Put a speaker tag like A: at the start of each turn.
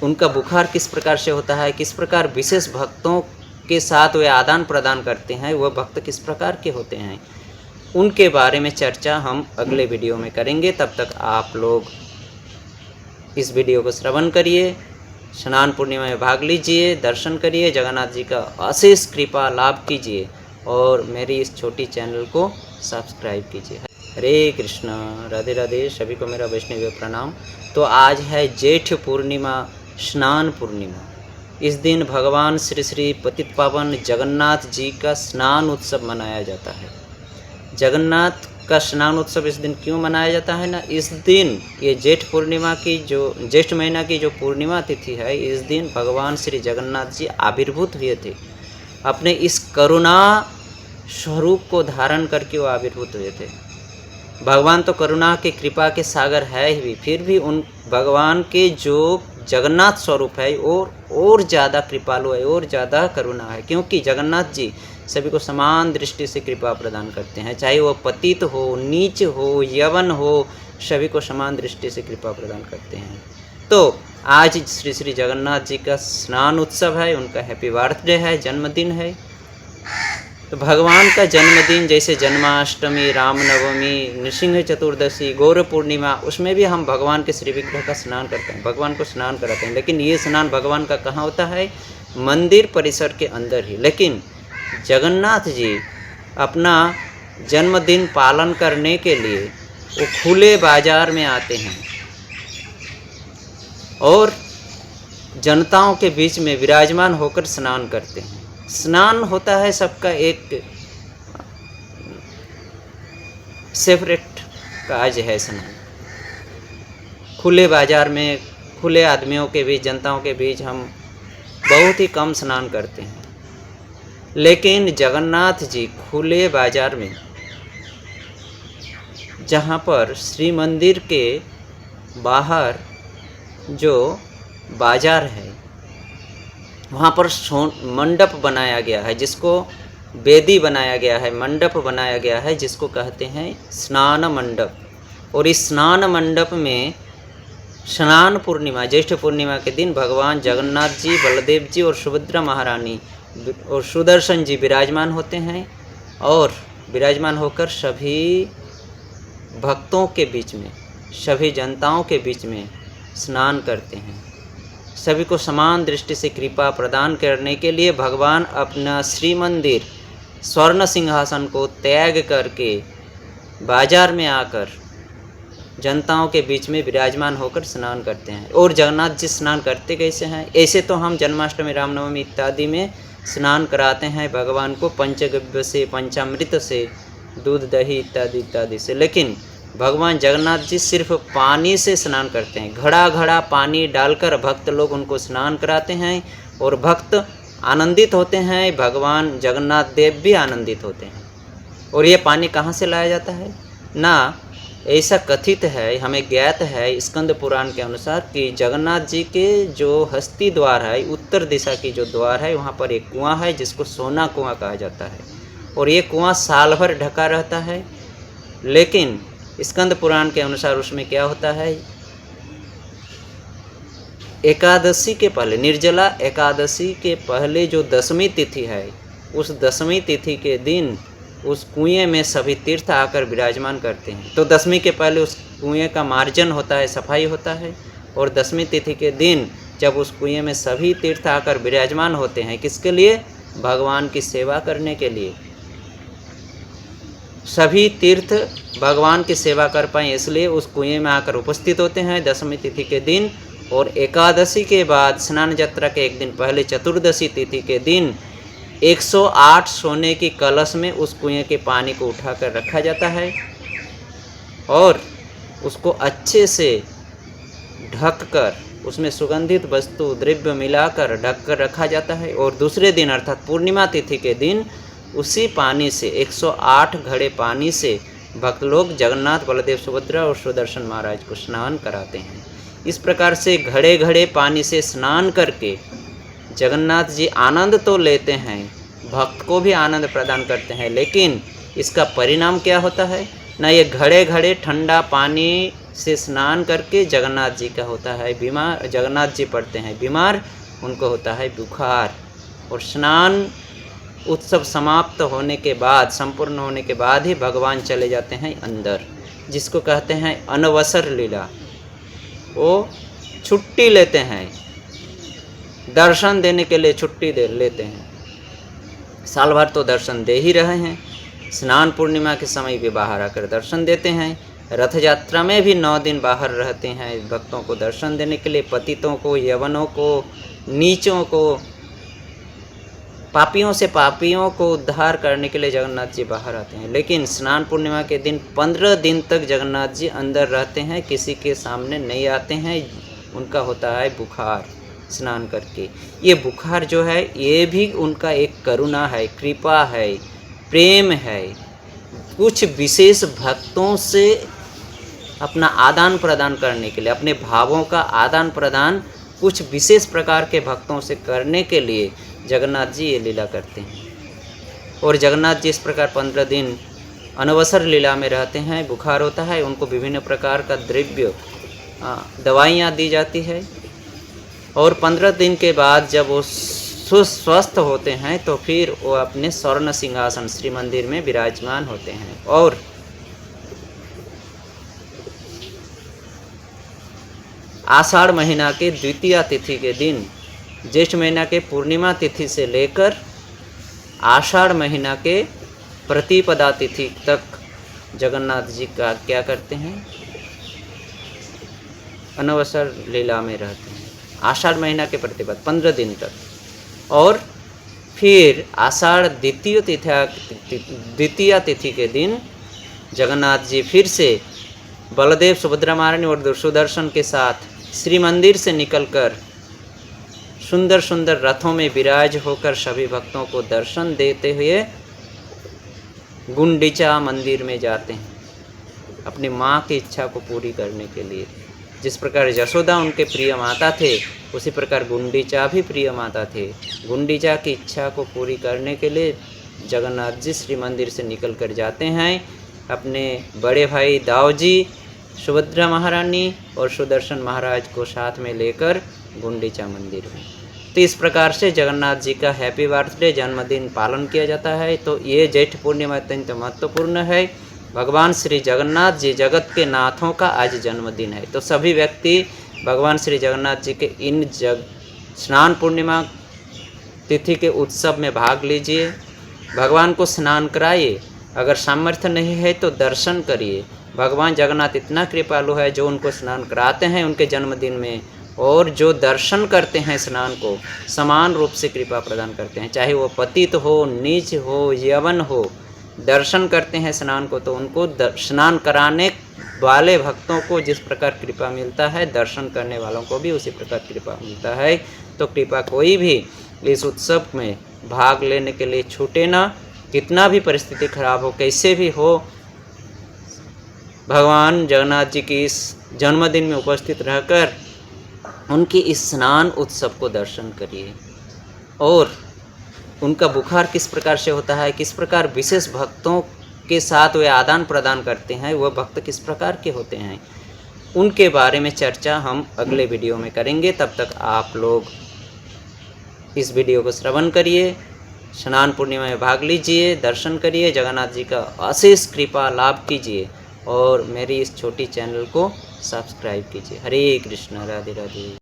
A: उनका बुखार किस प्रकार से होता है, किस प्रकार विशेष भक्तों के साथ वे आदान प्रदान करते हैं, वह भक्त किस प्रकार के होते हैं, उनके बारे में चर्चा हम अगले वीडियो में करेंगे। तब तक आप लोग इस वीडियो को श्रवण करिए, स्नान पूर्णिमा में भाग लीजिए, दर्शन करिए, जगन्नाथ जी का अशेष कृपा लाभ कीजिए और मेरी इस छोटी चैनल को सब्सक्राइब कीजिए। हरे कृष्ण, राधे राधे। सभी को मेरा वैष्णव प्रणाम। तो आज है जेठ पूर्णिमा, स्नान पूर्णिमा। इस दिन भगवान श्री श्री पतित पावन जगन्नाथ जी का स्नान उत्सव मनाया जाता है। जगन्नाथ का स्नान उत्सव इस दिन क्यों मनाया जाता है ना, इस दिन ये जेठ पूर्णिमा की जो ज्येष्ठ महीना की जो पूर्णिमा तिथि है, इस दिन भगवान श्री जगन्नाथ जी आविर्भूत हुए थे। अपने इस करुणा स्वरूप को धारण करके वो आविर्भूत हुए थे। भगवान तो करुणा के कृपा के सागर है ही, फिर भी उन भगवान के जो जगन्नाथ स्वरूप है और ज़्यादा कृपालु है, और ज़्यादा करुणा है, क्योंकि जगन्नाथ जी सभी को समान दृष्टि से कृपा प्रदान करते हैं। चाहे वो पतित हो, नीच हो, यवन हो, सभी को समान दृष्टि से कृपा प्रदान करते हैं। तो आज श्री श्री जगन्नाथ जी का स्नान उत्सव है, उनका हैप्पी बर्थडे है, जन्मदिन है। तो भगवान का जन्मदिन जैसे जन्माष्टमी, रामनवमी, नृसिंह चतुर्दशी, गौर पूर्णिमा, उसमें भी हम भगवान के श्री विग्रह का स्नान करते हैं, भगवान को स्नान कराते हैं। लेकिन ये स्नान भगवान का कहाँ होता है? मंदिर परिसर के अंदर ही। लेकिन जगन्नाथ जी अपना जन्मदिन पालन करने के लिए वो खुले बाजार में आते हैं और जनताओं के बीच में विराजमान होकर स्नान करते हैं। स्नान होता है सबका एक सेपरेट काज है स्नान। खुले बाजार में, खुले आदमियों के बीच, जनताओं के बीच हम बहुत ही कम स्नान करते हैं। लेकिन जगन्नाथ जी खुले बाजार में, जहाँ पर श्री मंदिर के बाहर जो बाजार है, वहाँ पर मंडप बनाया गया है, जिसको वेदी बनाया गया है, मंडप बनाया गया है, जिसको कहते हैं स्नान मंडप। और इस स्नान मंडप में स्नान पूर्णिमा, ज्येष्ठ पूर्णिमा के दिन भगवान जगन्नाथ जी, बलदेव जी और सुभद्रा महारानी और सुदर्शन जी विराजमान होते हैं और विराजमान होकर सभी भक्तों के बीच में, सभी जनताओं के बीच में स्नान करते हैं। सभी को समान दृष्टि से कृपा प्रदान करने के लिए भगवान अपना श्री मंदिर स्वर्ण सिंहासन को त्याग करके बाजार में आकर जनताओं के बीच में विराजमान होकर स्नान करते हैं। और जगन्नाथ जी स्नान करते कैसे हैं? ऐसे तो हम जन्माष्टमी, रामनवमी इत्यादि में स्नान कराते हैं भगवान को पंचगव्य से, पंचामृत से, दूध दही इत्यादि इत्यादि से। लेकिन भगवान जगन्नाथ जी सिर्फ पानी से स्नान करते हैं। घड़ा घड़ा पानी डालकर भक्त लोग उनको स्नान कराते हैं और भक्त आनंदित होते हैं, भगवान जगन्नाथ देव भी आनंदित होते हैं। और ये पानी कहाँ से लाया जाता है ना, ऐसा कथित है, हमें ज्ञात है स्कंद पुराण के अनुसार कि जगन्नाथ जी के जो हस्ती द्वार है, उत्तर दिशा की जो द्वार है, वहाँ पर एक कुआं है जिसको सोना कुआं कहा जाता है। और ये कुआं साल भर ढका रहता है। लेकिन स्कंद पुराण के अनुसार उसमें क्या होता है, एकादशी के पहले, निर्जला एकादशी के पहले जो दशमी तिथि है, उस दशमी तिथि के दिन उस कुएं में सभी तीर्थ आकर विराजमान करते हैं। तो दशमी के पहले उस कुएं का मार्जन होता है, सफाई होता है। और दशमी तिथि के दिन जब उस कुएं में सभी तीर्थ आकर विराजमान होते हैं, किसके लिए? भगवान की सेवा करने के लिए। सभी तीर्थ भगवान की सेवा कर पाएँ इसलिए उस कुएं में आकर उपस्थित होते हैं दशमी तिथि के दिन। और एकादशी के बाद, स्नान यात्रा के एक दिन पहले, चतुर्दशी तिथि के दिन 108 सोने की कलश में उस कुएं के पानी को उठाकर रखा जाता है और उसको अच्छे से ढककर, उसमें सुगंधित वस्तु द्रव्य मिलाकर ढककर रखा जाता है। और दूसरे दिन अर्थात पूर्णिमा तिथि के दिन उसी पानी से, 108 घड़े पानी से भक्त लोग जगन्नाथ, बलदेव, सुभद्रा और सुदर्शन महाराज को स्नान कराते हैं। इस प्रकार से घड़े घड़े पानी से स्नान करके जगन्नाथ जी आनंद तो लेते हैं, भक्त को भी आनंद प्रदान करते हैं। लेकिन इसका परिणाम क्या होता है? ना ये घड़े घड़े ठंडा पानी से स्नान करके जगन्नाथ जी का होता है बीमार, जगन्नाथ जी पड़ते हैं बीमार, उनको होता है बुखार। और स्नान उत्सव समाप्त होने के बाद, संपूर्ण होने के बाद ही भगवान चले जाते हैं अंदर, जिसको कहते हैं अनवसर लीला। वो छुट्टी लेते हैं, दर्शन देने के लिए छुट्टी दे लेते हैं। साल भर तो दर्शन दे ही रहे हैं, स्नान पूर्णिमा के समय भी बाहर आकर दर्शन देते हैं। रथ यात्रा में भी 9 दिन बाहर रहते हैं भक्तों को दर्शन देने के लिए। पतितों को, यवनों को, नीचों को, पापियों से पापियों को उद्धार करने के लिए जगन्नाथ जी बाहर आते हैं। लेकिन स्नान पूर्णिमा के दिन 15 दिन तक जगन्नाथ जी अंदर रहते हैं, किसी के सामने नहीं आते हैं। उनका होता है बुखार स्नान करके। ये बुखार जो है ये भी उनका एक करुणा है, कृपा है, प्रेम है। कुछ विशेष भक्तों से अपना आदान प्रदान करने के लिए, अपने भावों का आदान प्रदान कुछ विशेष प्रकार के भक्तों से करने के लिए जगन्नाथ जी ये लीला करते हैं। और जगन्नाथ जी इस प्रकार 15 दिन अनवसर लीला में रहते हैं। बुखार होता है, उनको विभिन्न प्रकार का द्रव्य दवाइयाँ दी जाती है। और 15 दिन के बाद जब वो सुस्वस्थ होते हैं तो फिर वो अपने स्वर्ण सिंहासन श्री मंदिर में विराजमान होते हैं। और आषाढ़ महीना के द्वितीया तिथि के दिन, ज्येष्ठ महीना के पूर्णिमा तिथि से लेकर आषाढ़ महीना के प्रतिपदा तिथि तक जगन्नाथ जी का क्या करते हैं, अनवसर लीला में रहते हैं। आषाढ़ महीना के प्रतिपद 15 दिन तक। और फिर आषाढ़ द्वितीया तिथि के दिन जगन्नाथ जी फिर से बलदेव, सुभद्रा महारानी और सुदर्शन के साथ श्री मंदिर से निकलकर सुंदर सुंदर रथों में विराज होकर सभी भक्तों को दर्शन देते हुए गुंडीचा मंदिर में जाते हैं, अपनी माँ की इच्छा को पूरी करने के लिए। जिस प्रकार यशोदा उनके प्रिय माता थे, उसी प्रकार गुंडीचा भी प्रिय माता थे। गुंडीचा की इच्छा को पूरी करने के लिए जगन्नाथ जी श्री मंदिर से निकल कर जाते हैं, अपने बड़े भाई दाऊजी, सुभद्रा महारानी और सुदर्शन महाराज को साथ में लेकर गुंडीचा मंदिर में। तो इस प्रकार से जगन्नाथ जी का हैप्पी बर्थडे जन्मदिन पालन किया जाता है। तो ये ज्येष्ठ पूर्णिमा अत्यंत महत्वपूर्ण है। भगवान श्री जगन्नाथ जी जगत के नाथों का आज जन्मदिन है। तो सभी व्यक्ति भगवान श्री जगन्नाथ जी के इन स्नान पूर्णिमा तिथि के उत्सव में भाग लीजिए। भगवान को स्नान कराइए, अगर सामर्थ्य नहीं है तो दर्शन करिए। भगवान जगन्नाथ इतना कृपालु है, जो उनको स्नान कराते हैं उनके जन्मदिन में, और जो दर्शन करते हैं स्नान को समान रूप से कृपा प्रदान करते हैं। चाहे वो पतित हो, नीच हो, यवन हो, दर्शन करते हैं स्नान को, तो उनको स्नान कराने वाले भक्तों को जिस प्रकार कृपा मिलता है, दर्शन करने वालों को भी उसी प्रकार कृपा मिलता है। तो कृपा कोई भी इस उत्सव में भाग लेने के लिए छूटे ना। कितना भी परिस्थिति खराब हो, कैसे भी हो, भगवान जगन्नाथ जी की इस जन्मदिन में उपस्थित रहकर उनकी इस स्नान उत्सव को दर्शन करिए। और उनका बुखार किस प्रकार से होता है, किस प्रकार विशेष भक्तों के साथ वे आदान प्रदान करते हैं, वह भक्त किस प्रकार के होते हैं, उनके बारे में चर्चा हम अगले वीडियो में करेंगे। तब तक आप लोग इस वीडियो को श्रवण करिए, स्नान पूर्णिमा में भाग लीजिए, दर्शन करिए, जगन्नाथ जी का अशेष कृपा लाभ कीजिए और मेरी इस छोटी चैनल को सब्सक्राइब कीजिए। हरे कृष्ण, राधे राधे।